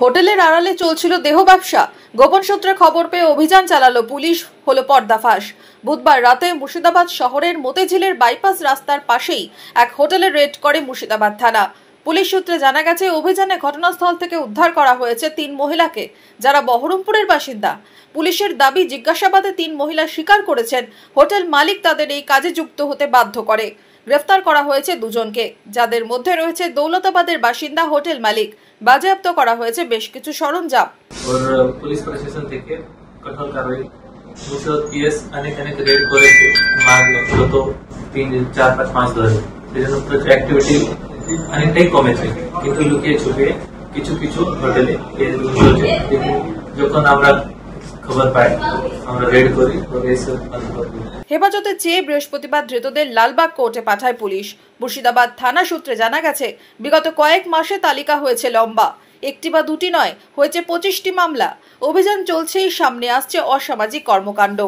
হোটেলের আড়ালে চলছিল দেহ ব্যবসা। গোপন সূত্রে খবর পেয়ে অভিযান চালালো পুলিশ, হলো পর্দাফাঁস। বুধবার রাতে মুর্শিদাবাদ শহরের মতিঝিলের বাইপাস রাস্তার পাশেই এক হোটেলে রেড করে মুর্শিদাবাদ থানা। পুলিশ সূত্রে জানা গেছে, অভিযানে ঘটনাস্থল থেকে উদ্ধার করা হয়েছে 3 মহিলাকে, যারা বহরমপুরের বাসিন্দা। পুলিশের দাবি, জিজ্ঞাসাবাদে 3 মহিলা স্বীকার করেছেন হোটেল মালিক তাদের এই কাজে যুক্ত হতে বাধ্য করে। গ্রেফতার করা হয়েছে 2 জনকে, যাদের মধ্যে রয়েছে দৌলতাবাদের বাসিন্দা হোটেল মালিক। বাজেয়াপ্ত করা হয়েছে বেশ কিছু সরঞ্জাম। পুলিশ প্রশাসন থেকে কঠোর কারবাই মুর্শিদাবাদ পিএস অনেক রেড করেছে গত 3-4-5 মাস ধরে। সেজন্য অ্যাক্টিভিটি অনেকটাই কমেছে, কিন্তু লুকিয়ে ছুপিয়ে কিছু কিছু হোটেলে চলছে। যখন আমরা খবর পাই আমরা রেড করি। হেফাজতে চেয়ে বৃহস্পতিবার ধৃতদের লালবাগ কোর্টে পাঠায় পুলিশ। মুর্শিদাবাদ থানা সূত্রে জানা গেছে, বিগত কয়েক মাসে তালিকা হয়েছে লম্বা। 1টি বা 2টি নয়, হয়েছে 25টি মামলা। অভিযান চলছেই, সামনে আসছে অসামাজিক কর্মকাণ্ড।